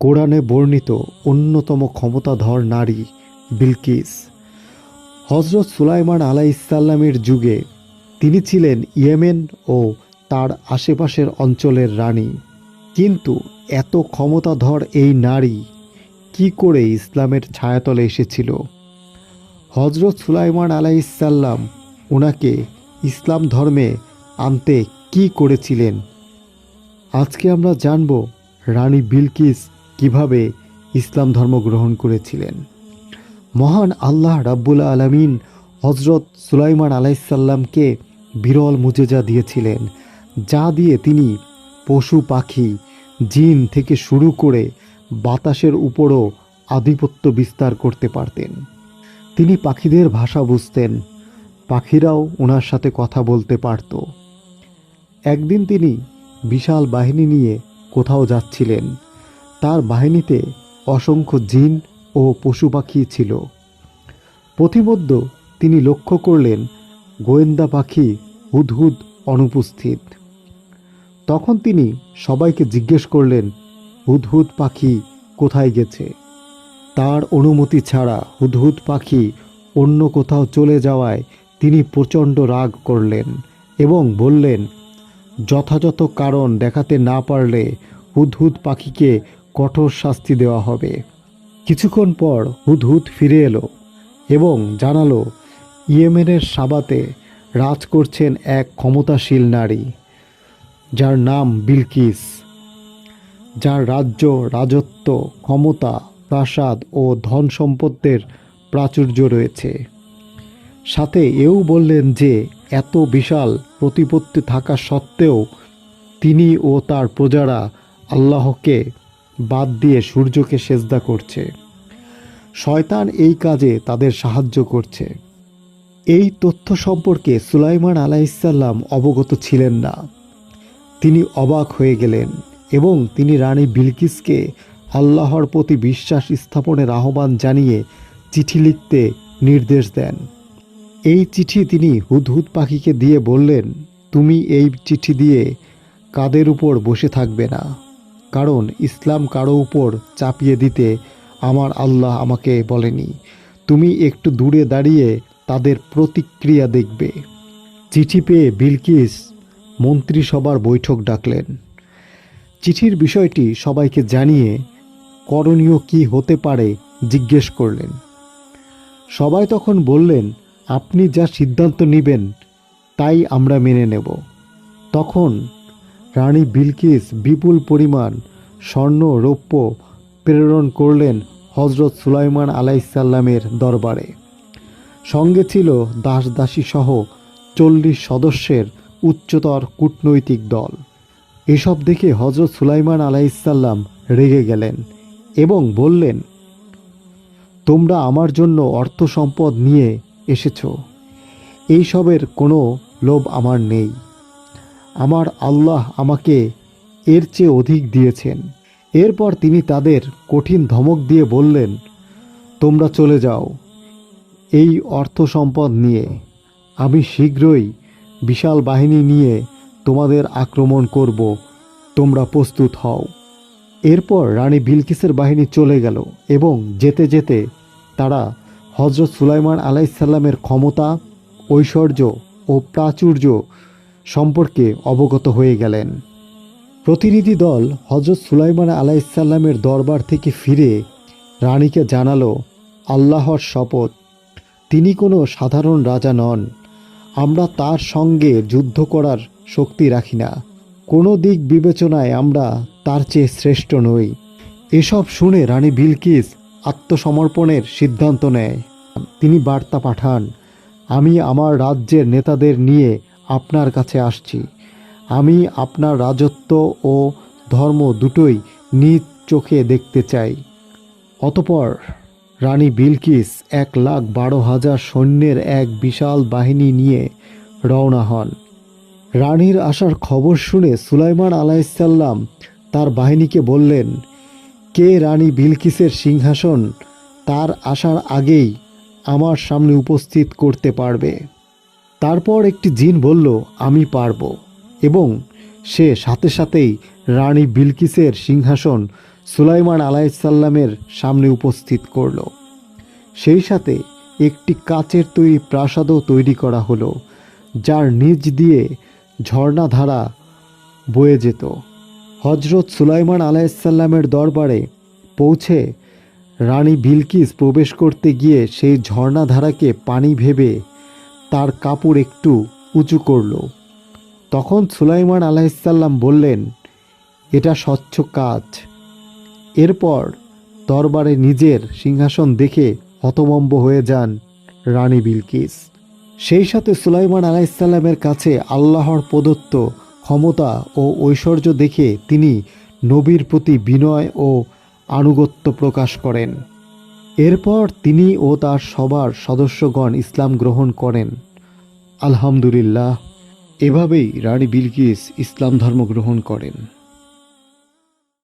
কোরআনে বর্ণিত অন্যতম ক্ষমতাধর নারী বিলকিস। হজরত সুলাইমান আলাইহিসসালামের যুগে তিনি ছিলেন ইয়েমেন ও তার আশেপাশের অঞ্চলের রানী। কিন্তু এত ক্ষমতাধর এই নারী কি করে ইসলামের ছায়াতলে এসেছিল? হজরত সুলাইমান আলাইহিসসালাম ওনাকে ইসলাম ধর্মে আনতে কি করেছিলেন? আজকে আমরা জানব রানী বিলকিস কিভাবে ইসলাম ধর্ম গ্রহণ করেছিলেন। মহান আল্লাহ রাব্বুল আলামিন হজরত সুলাইমান আলাইহিসসালামকে বিরল মুজেজা দিয়েছিলেন, যা দিয়ে তিনি পশু পাখি জিন থেকে শুরু করে বাতাসের উপরও আধিপত্য বিস্তার করতে পারতেন। তিনি পাখিদের ভাষা বুঝতেন, পাখিরাও ওনার সাথে কথা বলতে পারত। একদিন তিনি বিশাল বাহিনী নিয়ে কোথাও যাচ্ছিলেন। তার বাহিনীতে অসংখ্য জিন ও পশু পাখি ছিল। পথিমধ্যে তিনি লক্ষ্য করলেন গোয়েন্দা পাখি হুদহুদ অনুপস্থিত। তখন তিনি সবাইকে জিজ্ঞেস করলেন, হুদহুদ পাখি কোথায় গেছে? তার অনুমতি ছাড়া হুদহুদ পাখি অন্য কোথাও চলে যাওয়ায় তিনি প্রচণ্ড রাগ করলেন এবং বললেন, যথাযথ কারণ দেখাতে না পারলে হুদহুদ পাখিকে কঠোর শাস্তি দেওয়া হবে। কিছুক্ষণ পর হুদহুদ ফিরে এলো এবং জানালো ইয়েমেনের সাবাতে রাজ করছেন এক ক্ষমতাশীল নারী, যার নাম বিলকিস, যার রাজ্য রাজত্ব ক্ষমতা প্রাসাদ ও ধন সম্পদের প্রাচুর্য রয়েছে। সাথে এও বললেন যে এত বিশাল প্রতিপত্তি থাকা সত্ত্বেও তিনি ও তার প্রজারা আল্লাহকে বাদ দিয়ে সূর্যকে সেজদা করছে। শয়তান এই কাজে তাদের সাহায্য করছে। এই তথ্য সম্পর্কে সুলাইমান আলাইহিসসালাম অবগত ছিলেন না। তিনি অবাক হয়ে গেলেন এবং তিনি রানী বিলকিসকে আল্লাহর প্রতি বিশ্বাস স্থাপনের আহ্বান জানিয়ে চিঠি লিখতে নির্দেশ দেন। এই চিঠি তিনি হুদহুদ পাখিকে দিয়ে বললেন, তুমি এই চিঠি দিয়ে কাদের উপর বসে থাকবে না, কারণ ইসলাম কারো উপর চাপিয়ে দিতে আমার আল্লাহ আমাকে বলেনি। তুমি একটু দূরে দাঁড়িয়ে তাদের প্রতিক্রিয়া দেখবে। চিঠি পেয়ে বিলকিস মন্ত্রিসভার বৈঠক ডাকলেন। চিঠির বিষয়টি সবাইকে জানিয়ে করণীয় কি হতে পারে জিজ্ঞেস করলেন। সবাই তখন বললেন, আপনি যা সিদ্ধান্ত নেবেন তাই আমরা মেনে নেব। তখন রানী বিলকিস বিপুল পরিমাণ স্বর্ণ রৌপ্য প্রেরণ করলেন হজরত সুলাইমান আলাইহিসসালামের দরবারে। সঙ্গে ছিল দাস দাসী সহ 40 সদস্যের উচ্চতর কূটনৈতিক দল। এসব দেখে হজরত সুলাইমান আলাইহিসসালাম রেগে গেলেন এবং বললেন, তোমরা আমার জন্য অর্থ সম্পদ নিয়ে এসেছ, এইসবের কোনো লোভ আমার নেই। আমার আল্লাহ আমাকে এর চেয়ে অধিক দিয়েছেন। এরপর তিনি তাদের কঠিন ধমক দিয়ে বললেন, তোমরা চলে যাও এই অর্থ সম্পদ নিয়ে। আমি শীঘ্রই বিশাল বাহিনী নিয়ে তোমাদের আক্রমণ করব, তোমরা প্রস্তুত হও। এরপর রানী বিলকিসের বাহিনী চলে গেল এবং যেতে যেতে তারা হজরত সুলাইমান আলাইহিসসালামের ক্ষমতা ঐশ্বর্য ও প্রাচুর্য সম্পর্কে অবগত হয়ে গেলেন। প্রতিনিধি দল হজরত সুলাইমান আলাইহিসসালামের দরবার থেকে ফিরে রানীকে জানালো, আল্লাহর শপথ, তিনি কোনো সাধারণ রাজা নন। আমরা তার সঙ্গে যুদ্ধ করার শক্তি রাখি না। কোনো দিক বিবেচনায় আমরা তার চেয়ে শ্রেষ্ঠ নই। এসব শুনে রানী বিলকিস আত্মসমর্পণের সিদ্ধান্ত নেয়। তিনি বার্তা পাঠান, আমি আমার রাজ্যের নেতাদের নিয়ে আপনার কাছে আসছি। আমি আপনার রাজত্ব ও ধর্ম দুটোই নিজ চোখে দেখতে চাই। অতঃপর রানী বিলকিস 1,12,000 সৈন্যের এক বিশাল বাহিনী নিয়ে রওনা হন। রানীর আসার খবর শুনে সুলাইমান আলাইহিসসালাম তার বাহিনীকে বললেন, কে রানী বিলকিসের সিংহাসন তার আসার আগেই আমার সামনে উপস্থিত করতে পারবে? তারপর একটি জিন বলল, আমি পারব, এবং সে সাথে সাথেই রানী বিলকিসের সিংহাসন সুলাইমান আলাইসাল্লামের সামনে উপস্থিত করল। সেই সাথে একটি কাচের তৈরি প্রাসাদও তৈরি করা হলো, যার নিচ দিয়ে ঝর্ণাধারা বয়ে যেত। হজরত সুলাইমান আলাইসাল্লামের দরবারে পৌঁছে রানী বিলকিস প্রবেশ করতে গিয়ে সেই ঝর্ণাধারাকে পানি ভেবে তার কাপড় একটু উঁচু করল। তখন সুলাইমান আলাইসাল্লাম বললেন, এটা স্বচ্ছ কাচ। এরপর দরবারে নিজের সিংহাসন দেখে হতভম্ব হয়ে যান রানী বিলকিস। সেই সাথে সুলাইমান আলাইসাল্লামের কাছে আল্লাহর প্রদত্ত ক্ষমতা ও ঐশ্বর্য দেখে তিনি নবীর প্রতি বিনয় ও আনুগত্য প্রকাশ করেন। এরপর তিনি ও তার সবার সদস্যগণ ইসলাম গ্রহণ করেন। আলহামদুলিল্লাহ, এভাবেই রানী বিলকিস ইসলাম ধর্ম গ্রহণ করেন।